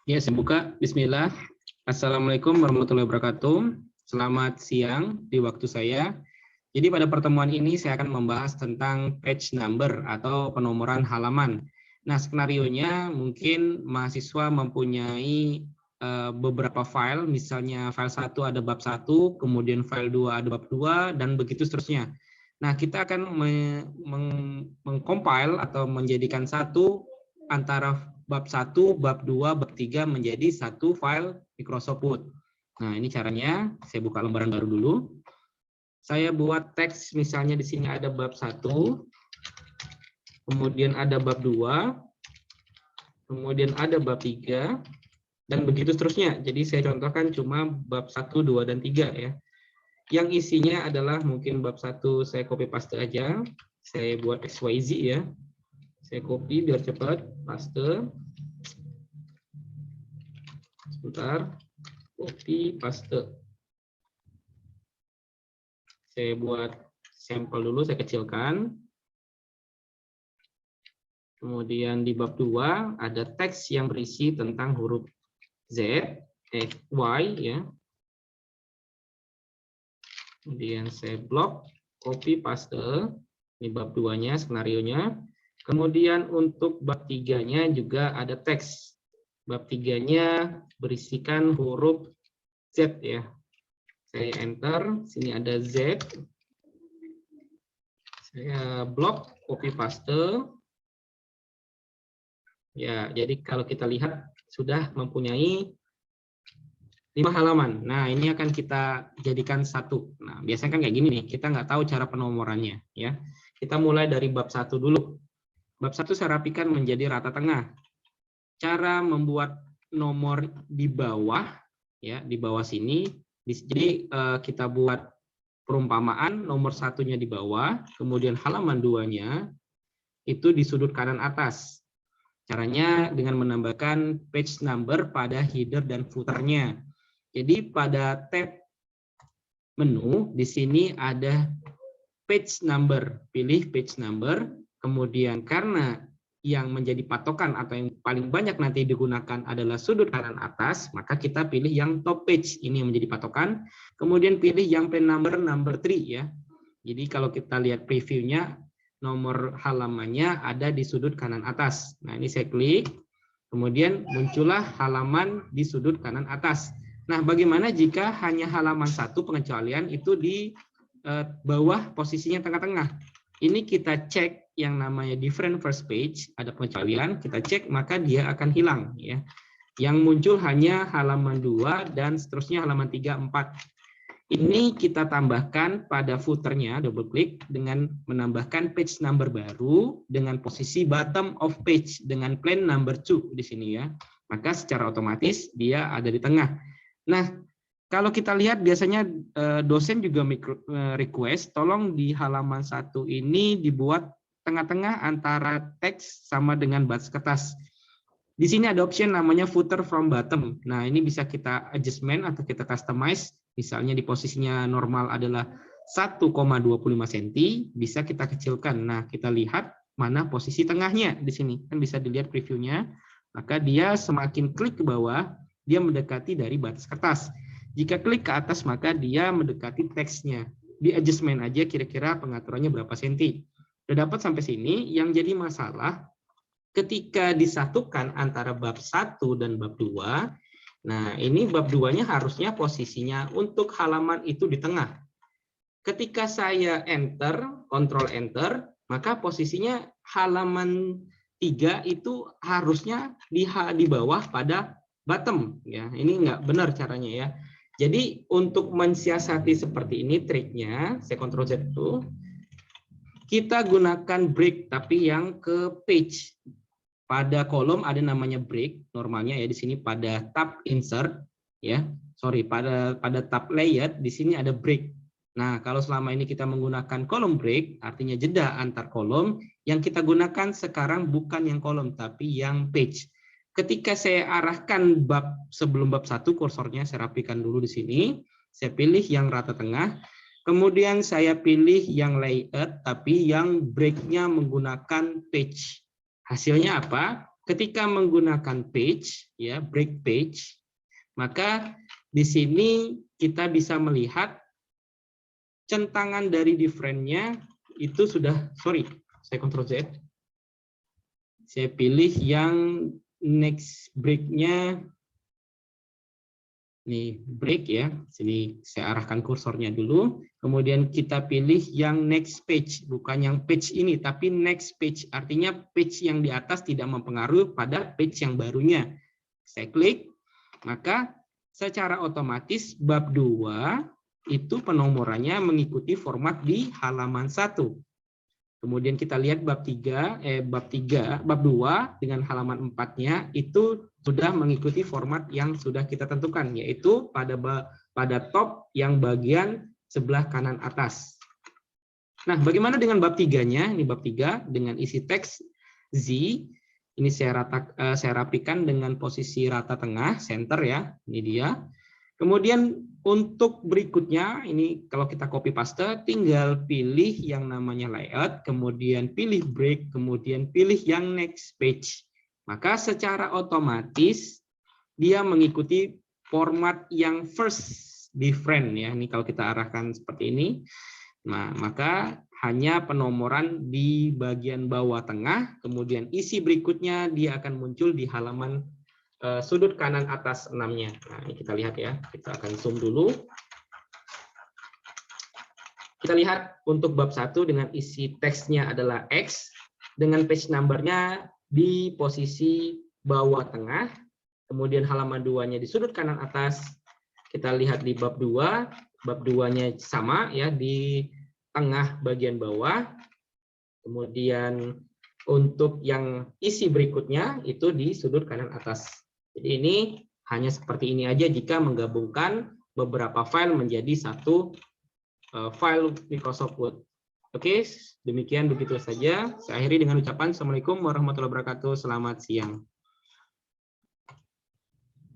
Ya, saya buka. Bismillah. Assalamualaikum warahmatullahi wabarakatuh. Selamat siang di waktu saya. Jadi pada pertemuan ini saya akan membahas tentang page number atau penomoran halaman. Nah, skenarionya mungkin mahasiswa mempunyai beberapa file, misalnya file 1 ada bab 1, kemudian file 2 ada bab 2, dan begitu seterusnya. Nah, kita akan mengcompile atau menjadikan satu antara bab 1, bab 2, bab 3 menjadi satu file Microsoft Word. Nah, ini caranya. Saya buka lembaran baru dulu. Saya buat teks, misalnya di sini ada bab 1, kemudian ada bab 2, kemudian ada bab 3, dan begitu seterusnya. Jadi saya contohkan cuma bab 1, 2, dan 3 ya. Yang isinya adalah mungkin bab 1 saya copy paste aja. Saya buat XYZ ya. Saya copy biar cepat, paste. Sebentar. Copy paste. Saya buat sampel dulu, saya kecilkan. Kemudian di bab 2 ada teks yang berisi tentang huruf Z, X, Y ya. Kemudian saya blok, copy paste. Ini bab 2-nya, skenarionya. Kemudian untuk bab 3-nya juga ada teks. Bab 3-nya berisikan huruf Z ya. Saya enter, sini ada Z. Saya blok, copy paste. Ya, jadi kalau kita lihat sudah mempunyai 5 halaman. Nah, ini akan kita jadikan satu. Nah, biasanya kan kayak gini nih, kita nggak tahu cara penomorannya ya. Kita mulai dari bab 1 dulu. Bab 1 saya rapikan menjadi rata tengah. Cara membuat nomor di bawah ya, di bawah sini. Jadi kita buat perumpamaan nomor satunya di bawah, kemudian halaman 2-nya itu di sudut kanan atas. Caranya dengan menambahkan page number pada header dan footer-nya. Jadi pada tab menu di sini ada page number, pilih page number, kemudian karena yang menjadi patokan atau yang paling banyak nanti digunakan adalah sudut kanan atas, maka kita pilih yang top page, ini yang menjadi patokan. Kemudian pilih yang pen number 3 ya. Jadi kalau kita lihat previewnya, nomor halamannya ada di sudut kanan atas. Nah, ini saya klik, kemudian muncullah halaman di sudut kanan atas. Nah, bagaimana jika hanya halaman 1 pengecualian itu di bawah posisinya tengah-tengah? Ini kita cek yang namanya different first page, ada pengecualian, kita cek maka dia akan hilang ya. Yang muncul hanya halaman 2 dan seterusnya halaman 3, 4. Ini kita tambahkan pada footernya, double klik dengan menambahkan page number baru dengan posisi bottom of page dengan plain number 2 di sini ya. Maka secara otomatis dia ada di tengah. Nah, kalau kita lihat biasanya dosen juga request tolong di halaman 1 ini dibuat tengah-tengah antara teks sama dengan baris kertas. Di sini ada option namanya footer from bottom. Nah, ini bisa kita adjustment atau kita customize. Misalnya di posisinya normal adalah 1,25 cm, bisa kita kecilkan. Nah, kita lihat mana posisi tengahnya di sini. Kan bisa dilihat previewnya. Maka dia semakin klik ke bawah, dia mendekati dari batas kertas. Jika klik ke atas, maka dia mendekati teksnya. Di adjustment aja kira-kira pengaturannya berapa senti. Udah dapat sampai sini, yang jadi masalah ketika disatukan antara bab 1 dan bab 2, nah ini bab 2-nya harusnya posisinya untuk halaman itu di tengah. Ketika saya enter, kontrol enter, maka posisinya halaman 3 itu harusnya di bawah pada bottom ya. Ini nggak benar caranya ya. Jadi untuk mensiasati seperti ini triknya, saya kontrol Z dulu. Kita gunakan break tapi yang ke page. Pada kolom ada namanya break, normalnya ya di sini pada tab insert ya. Sorry, pada tab layout di sini ada break. Nah, kalau selama ini kita menggunakan kolom break, artinya jeda antar kolom, yang kita gunakan sekarang bukan yang kolom tapi yang page. Ketika saya arahkan bab sebelum bab 1, kursornya saya rapikan dulu di sini. Saya pilih yang rata tengah. Kemudian saya pilih yang layout tapi yang breaknya menggunakan page. Hasilnya apa? ketika menggunakan page, ya break page, maka di sini kita bisa melihat centangan dari different-nya itu sudah, sorry, saya Ctrl Z. Saya pilih yang next break-nya, nih break ya. Sini saya arahkan kursornya dulu. Kemudian kita pilih yang next page, bukan yang page ini, tapi next page. Artinya page yang di atas tidak mempengaruhi pada page yang barunya. Saya klik, maka secara otomatis bab 2 itu penomorannya mengikuti format di halaman 1. Kemudian kita lihat bab 2 dengan halaman 4-nya itu sudah mengikuti format yang sudah kita tentukan, yaitu pada top yang bagian sebelah kanan atas. Nah, bagaimana dengan bab 3-nya? Ini bab 3 dengan isi teks Z. Ini saya rapikan dengan posisi rata tengah, center ya. Ini dia. Kemudian untuk berikutnya, ini kalau kita copy paste, tinggal pilih yang namanya layout, kemudian pilih break, kemudian pilih yang next page. Maka secara otomatis dia mengikuti format yang first different ya. Ini kalau kita arahkan seperti ini, nah maka hanya penomoran di bagian bawah tengah, kemudian isi berikutnya dia akan muncul di halaman sudut kanan atas 6-nya. Nah, ini kita lihat ya. Kita akan zoom dulu. Kita lihat untuk bab 1 dengan isi teksnya adalah X, dengan page number-nya di posisi bawah tengah, kemudian halaman 2-nya di sudut kanan atas. Kita lihat di bab 2, bab 2-nya sama ya, di tengah bagian bawah. Kemudian untuk yang isi berikutnya itu di sudut kanan atas. Jadi ini hanya seperti ini aja jika menggabungkan beberapa file menjadi satu file Microsoft Word. Oke, demikian begitu saja. Saya akhiri dengan ucapan Assalamualaikum warahmatullahi wabarakatuh. Selamat siang.